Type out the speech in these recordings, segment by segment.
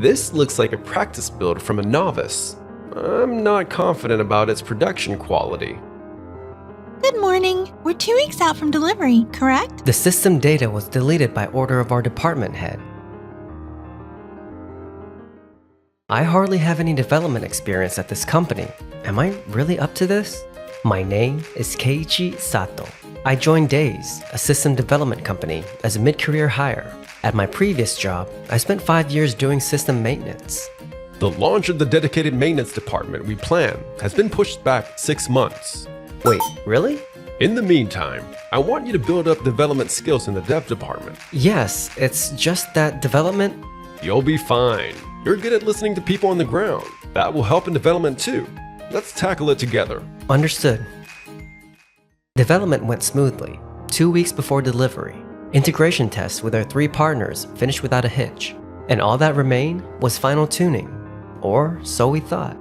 This looks like a practice build from a novice. I'm not confident about its production quality. Good morning. We're 2 weeks out from delivery, correct? The system data was deleted by order of our department head. I hardly have any development experience at this company. Am I really up to this? My name is Keiichi Sato. I joined Days, a system development company, as a mid-career hire. At my previous job, I spent 5 years doing system maintenance. The launch of the dedicated maintenance department we planned has been pushed back 6 months. Wait, really? In the meantime, I want you to build up development skills in the dev department. Yes, it's just that development... You'll be fine. You're good at listening to people on the ground. That will help in development too. Let's tackle it together. Understood. Development went smoothly. 2 weeks before delivery, integration tests with our 3 partners finished without a hitch. And all that remained was final tuning. Or so we thought.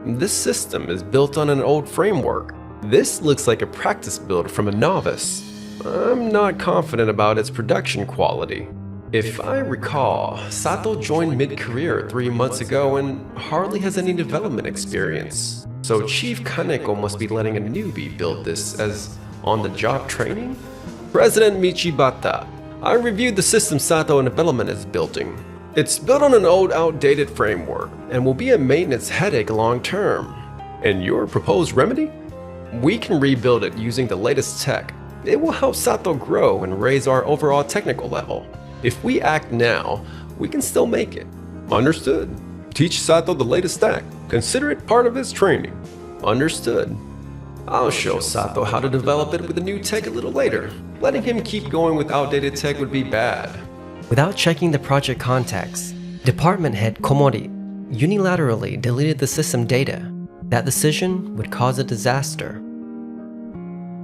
This system is built on an old framework. This looks like a practice build from a novice. I'm not confident about its production quality. If I recall, Sato joined mid-career 3 months ago and hardly has any development experience. So Chief Kaneko must be letting a newbie build this as on-the-job training? President Michibata, I reviewed the system Sato and Development is building. It's built on an old, outdated framework and will be a maintenance headache long-term. And your proposed remedy? We can rebuild it using the latest tech. It will help Sato grow and raise our overall technical level. If we act now, we can still make it. Understood. Teach Sato the latest tech. Consider it part of his training. Understood. I'll show Sato how to develop it with the new tech a little later. Letting him keep going with outdated tech would be bad. Without checking the project context, Department Head Komori unilaterally deleted the system data. That decision would cause a disaster.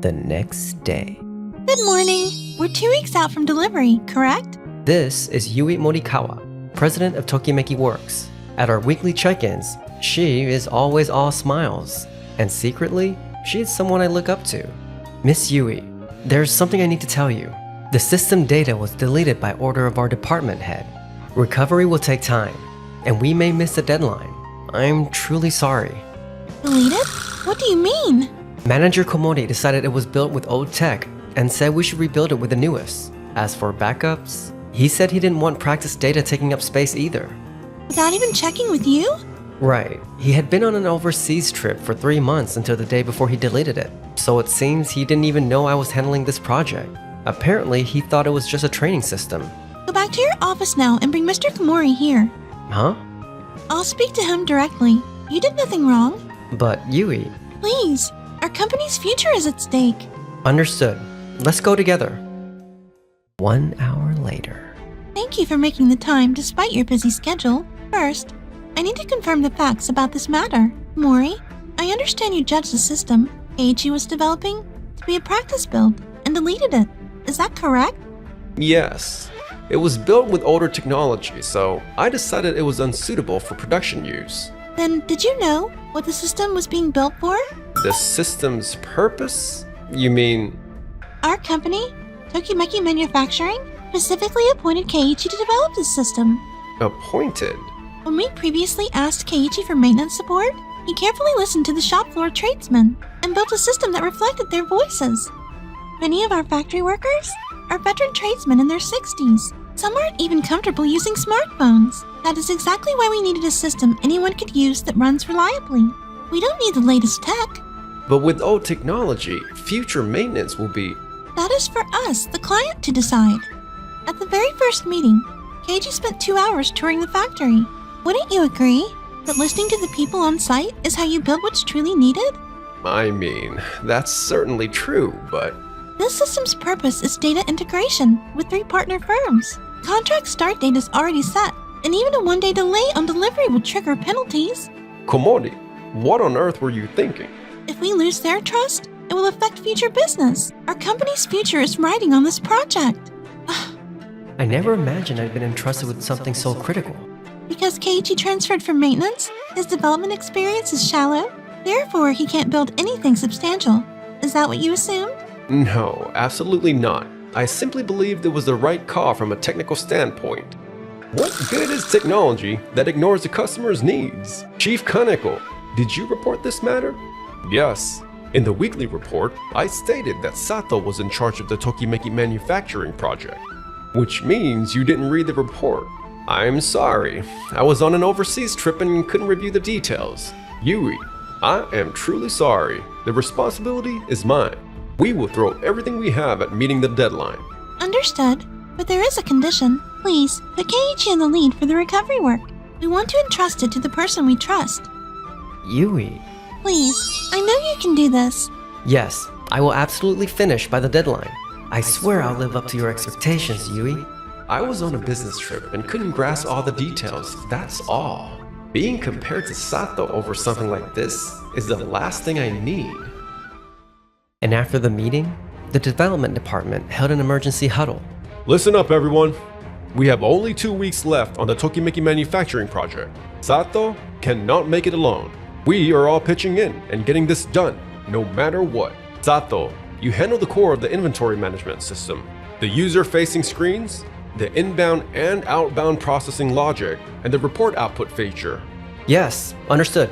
The next day. Good morning. We're 2 weeks out from delivery, correct? This is Yui Morikawa, president of Tokimeki Works. At our weekly check-ins, she is always all smiles. And secretly, she is someone I look up to. Miss Yui, there's something I need to tell you. The system data was deleted by order of our department head. Recovery will take time, and we may miss the deadline. I'm truly sorry. Deleted? What do you mean? Manager Komori decided it was built with old tech and said we should rebuild it with the newest. As for backups, he said he didn't want practice data taking up space either. Without even checking with you? Right. He had been on an overseas trip for 3 months until the day before he deleted it. So it seems he didn't even know I was handling this project. Apparently, he thought it was just a training system. Go back to your office now and bring Mr. Komori here. Huh? I'll speak to him directly. You did nothing wrong. But Yui... Please, our company's future is at stake. Understood. Let's go together. 1 hour later. Thank you for making the time despite your busy schedule. First, I need to confirm the facts about this matter. Mori, I understand you judged the system Keiichi was developing to be a practice build and deleted it. Is that correct? Yes. It was built with older technology, so I decided it was unsuitable for production use. Then did you know what the system was being built for? The system's purpose? You mean... Our company, Tokimeki Manufacturing, specifically appointed Keiichi to develop this system. appointed? When we previously asked Keiichi for maintenance support, he carefully listened to the shop floor tradesmen and built a system that reflected their voices. Many of our factory workers are veteran tradesmen in their 60s. Some aren't even comfortable using smartphones. That is exactly why we needed a system anyone could use that runs reliably. We don't need the latest tech. But with old technology, future maintenance will be... That is for us, the client, to decide. At the very first meeting, Keiichi spent 2 hours touring the factory. Wouldn't you agree that listening to the people on site is how you build what's truly needed? I mean, that's certainly true, but... This system's purpose is data integration with 3 partner firms. Contract start date is already set, and even a 1-day delay on delivery would trigger penalties. Komori, what on earth were you thinking? If we lose their trust, it will affect future business. Our company's future is riding on this project. I never imagined I'd been entrusted with something so critical. Because Keiichi transferred from maintenance, his development experience is shallow. Therefore, he can't build anything substantial. Is that what you assumed? No, absolutely not. I simply believed it was the right call from a technical standpoint. What good is technology that ignores the customer's needs? Chief Kaneko, did you report this matter? Yes. In the weekly report, I stated that Sato was in charge of the Tokimeki manufacturing project, which means you didn't read the report. I'm sorry. I was on an overseas trip and couldn't review the details. Yui, I am truly sorry. The responsibility is mine. We will throw everything we have at meeting the deadline. Understood, but there is a condition. Please, put Keiichi in the lead for the recovery work. We want to entrust it to the person we trust. Yui. Please, I know you can do this. Yes, I will absolutely finish by the deadline. I swear I'll live up to your expectations, Yui. I was on a business trip and couldn't grasp all the details, that's all. Being compared to Sato over something like this is the last thing I need. And after the meeting, the development department held an emergency huddle. Listen up, everyone. We have only 2 weeks left on the Tokimeki manufacturing project. Sato cannot make it alone. We are all pitching in and getting this done, no matter what. Sato, you handle the core of the inventory management system, the user-facing screens, the inbound and outbound processing logic, and the report output feature. Yes, understood.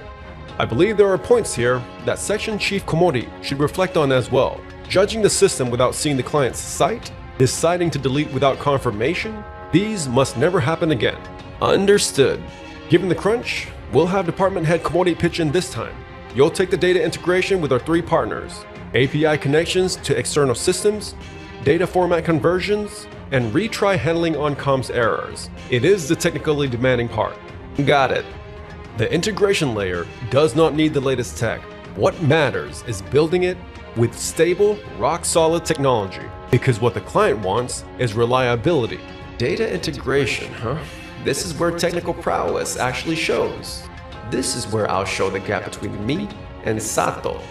I believe there are points here that Section Chief Komori should reflect on as well. Judging the system without seeing the client's site, deciding to delete without confirmation, these must never happen again. Understood. Given the crunch, we'll have Department Head Komori pitch in this time. You'll take the data integration with our 3 partners, API connections to external systems, data format conversions, and retry handling on comms errors. It is the technically demanding part. Got it. The integration layer does not need the latest tech. What matters is building it with stable, rock-solid technology, because what the client wants is reliability. Data integration, huh? This is where technical prowess actually shows. This is where I'll show the gap between me and Sato.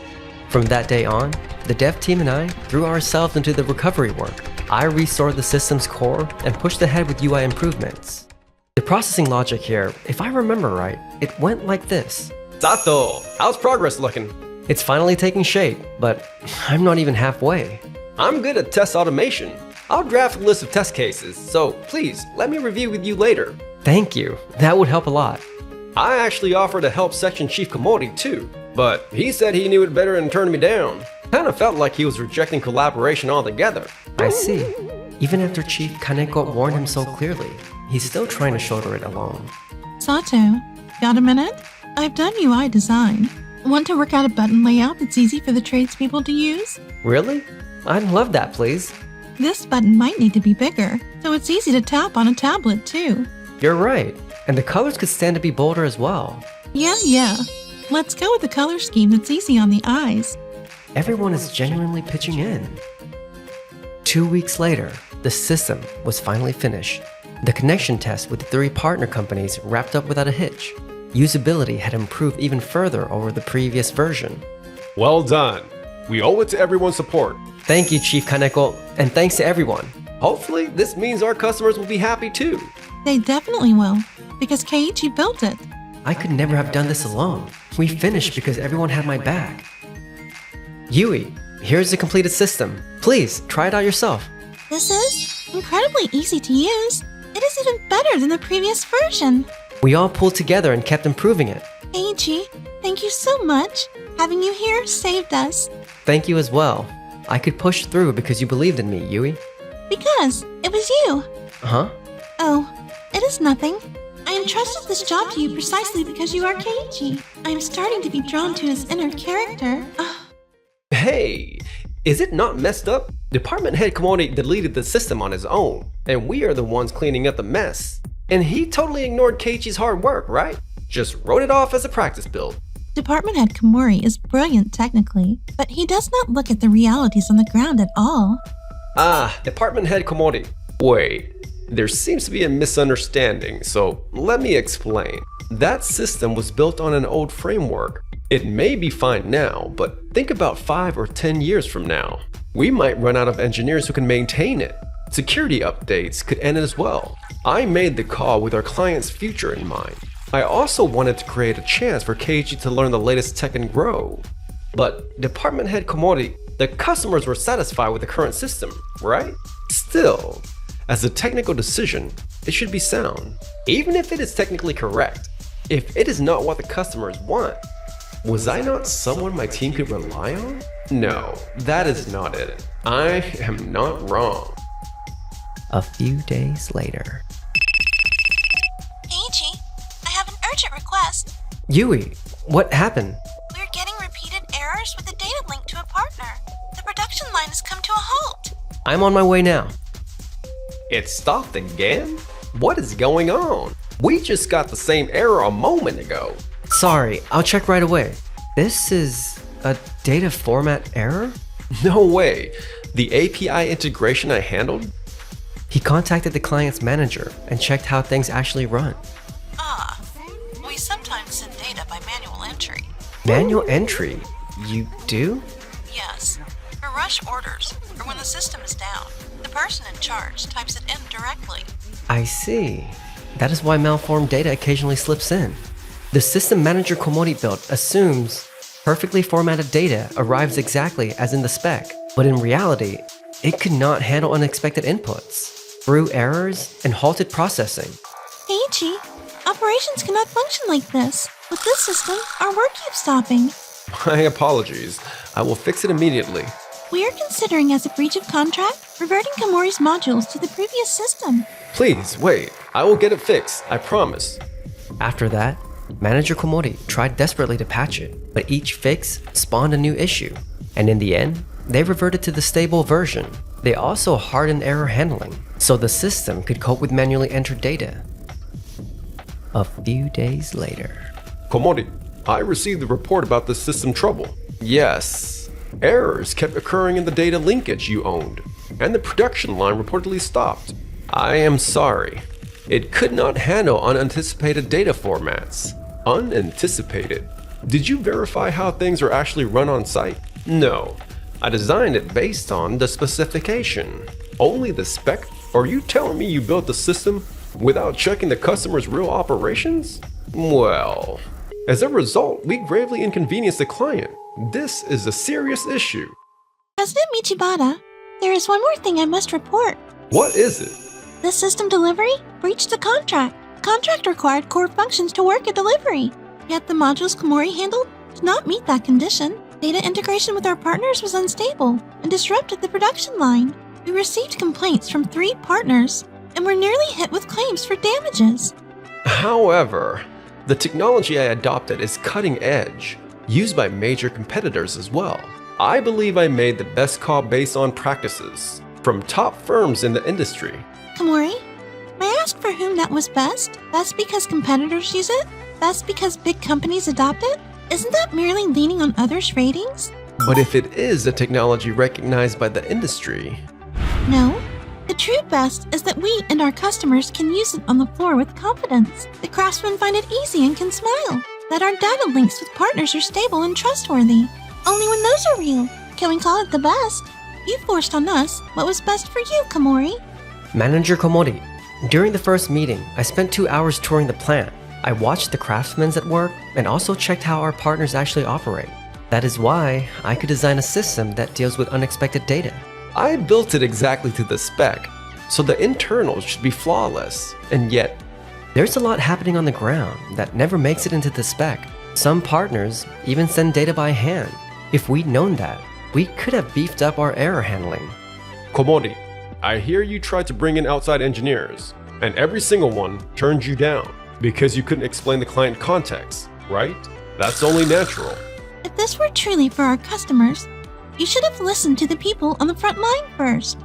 From that day on, the dev team and I threw ourselves into the recovery work. I restored the system's core and pushed ahead with UI improvements. The processing logic here, if I remember right, it went like this. Sato, how's progress looking? It's finally taking shape, but I'm not even halfway. I'm good at test automation. I'll draft a list of test cases, so please let me review with you later. Thank you, that would help a lot. I actually offered to help Section Chief Komori too, but he said he knew it better and turned me down. Kinda felt like he was rejecting collaboration altogether. I see. Even after Chief Kaneko warned him so clearly, he's still trying to shoulder it alone. Sato, got a minute? I've done UI design. Want to work out a button layout that's easy for the tradespeople to use? Really? I'd love that, please. This button might need to be bigger, so it's easy to tap on a tablet too. You're right, and the colors could stand to be bolder as well. Yeah. Let's go with the color scheme that's easy on the eyes. Everyone is genuinely pitching in. 2 weeks later, the system was finally finished. The connection test with the 3 partner companies wrapped up without a hitch. Usability had improved even further over the previous version. Well done. We owe it to everyone's support. Thank you, Chief Kaneko, and thanks to everyone. Hopefully, this means our customers will be happy too. They definitely will, because Keiichi built it. I could never have done this alone. We finished because everyone had my back. Yui, here's the completed system. Please, try it out yourself. This is incredibly easy to use. It is even better than the previous version. We all pulled together and kept improving it. Keiichi, thank you so much. Having you here saved us. Thank you as well. I could push through because you believed in me, Yui. Because it was you. Huh? Oh, it is nothing. I entrusted this job to you precisely because you are Keiichi. I am starting to be drawn to his inner character. Hey, is it not messed up? Department Head Komori deleted the system on his own, and we are the ones cleaning up the mess. And he totally ignored Keiichi's hard work, right? Just wrote it off as a practice build. Department Head Komori is brilliant technically, but he does not look at the realities on the ground at all. Department Head Komori. Wait, there seems to be a misunderstanding, so let me explain. That system was built on an old framework. It may be fine now, but think about 5 or 10 years from now. We might run out of engineers who can maintain it. Security updates could end as well. I made the call with our client's future in mind. I also wanted to create a chance for Keiichi to learn the latest tech and grow. But Department Head Komori, the customers were satisfied with the current system, right? Still, as a technical decision, it should be sound, even if it is technically correct. If it is not what the customers want, was I not someone my team could rely on? No, that is not it. I am not wrong. A few days later. Keiichi, I have an urgent request. Yui, what happened? We're getting repeated errors with the data link to a partner. The production line has come to a halt. I'm on my way now. It stopped again? What is going on? We just got the same error a moment ago. Sorry, I'll check right away. This is a data format error? No way. The API integration I handled? He contacted the client's manager and checked how things actually run. We sometimes send data by manual entry. Manual entry? You do? Yes. For rush orders, or when the system is down, the person in charge types it in directly. I see. That is why malformed data occasionally slips in. The system manager Komori built assumes perfectly formatted data arrives exactly as in the spec, but in reality, it could not handle unexpected inputs, through errors and halted processing. Keiichi, operations cannot function like this. With this system, our work keeps stopping. My apologies. I will fix it immediately. We are considering as a breach of contract, reverting Komori's modules to the previous system. Please, wait. I will get it fixed. I promise. After that, Manager Komori tried desperately to patch it, but each fix spawned a new issue, and in the end, they reverted to the stable version. They also hardened error handling, so the system could cope with manually entered data. A few days later. Komori, I received the report about the system trouble. Yes. Errors kept occurring in the data linkage you owned, and the production line reportedly stopped. I am sorry. It could not handle unanticipated data formats. Unanticipated? Did you verify how things are actually run on site? No. I designed it based on the specification. Only the spec? Are you telling me you built the system without checking the customer's real operations? Well, as a result, we gravely inconvenience the client. This is a serious issue. President Michibata, there is one more thing I must report. What is it? The system delivery breached the contract. The contract required core functions to work at delivery. Yet the modules Komori handled did not meet that condition. Data integration with our partners was unstable and disrupted the production line. We received complaints from 3 partners and were nearly hit with claims for damages. However, the technology I adopted is cutting edge, used by major competitors as well. I believe I made the best call based on practices from top firms in the industry. Komori, may I ask for whom that was best? Best because competitors use it? Best because big companies adopt it? Isn't that merely leaning on others' ratings? But if it is a technology recognized by the industry... No. The true best is that we and our customers can use it on the floor with confidence. The craftsmen find it easy and can smile. That our data links with partners are stable and trustworthy. Only when those are real can we call it the best. You forced on us what was best for you, Komori. Manager Komori, during the first meeting, I spent 2 hours touring the plant. I watched the craftsmen at work and also checked how our partners actually operate. That is why I could design a system that deals with unexpected data. I built it exactly to the spec, so the internals should be flawless, and yet... There's a lot happening on the ground that never makes it into the spec. Some partners even send data by hand. If we'd known that, we could have beefed up our error handling. Komori, I hear you tried to bring in outside engineers, and every single one turned you down because you couldn't explain the client context, right? That's only natural. If this were truly for our customers, you should have listened to the people on the front line first.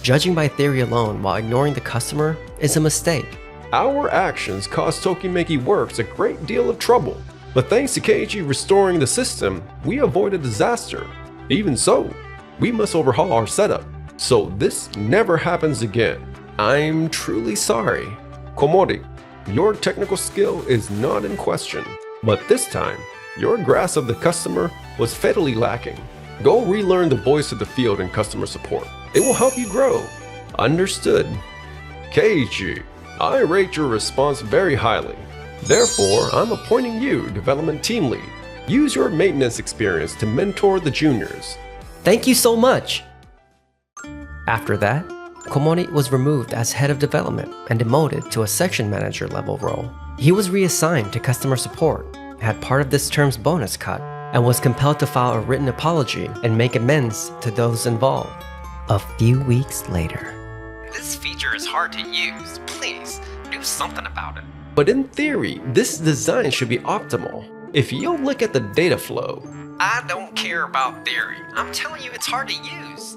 Judging by theory alone while ignoring the customer is a mistake. Our actions caused Tokimeki Works a great deal of trouble, but thanks to Keiichi restoring the system, we avoided disaster. Even so, we must overhaul our setup, so this never happens again. I'm truly sorry. Komori, your technical skill is not in question, but this time, your grasp of the customer was fatally lacking. Go relearn the voice of the field in customer support. It will help you grow. Understood. Keiichi, I rate your response very highly. Therefore, I'm appointing you development team lead. Use your maintenance experience to mentor the juniors. Thank you so much! After that, Komori was removed as head of development and demoted to a section manager level role. He was reassigned to customer support, had part of this term's bonus cut, and was compelled to file a written apology and make amends to those involved. A few weeks later. This feature is hard to use. Please, do something about it. But in theory, this design should be optimal. If you look at the data flow, I don't care about theory. I'm telling you it's hard to use.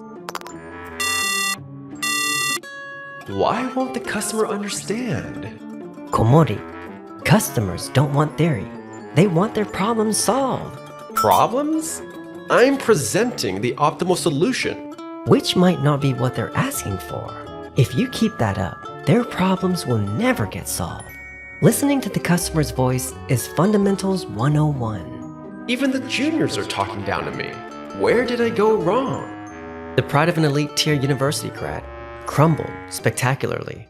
Why won't the customer understand? Komori, customers don't want theory. They want their problems solved. Problems? I'm presenting the optimal solution. Which might not be what they're asking for. If you keep that up, their problems will never get solved. Listening to the customer's voice is Fundamentals 101. Even the juniors are talking down to me. Where did I go wrong? The pride of an elite tier university grad crumbled spectacularly.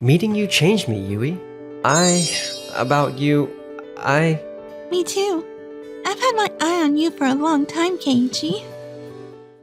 Meeting you changed me, Yui. Me too. I've had my eye on you for a long time, Keiichi.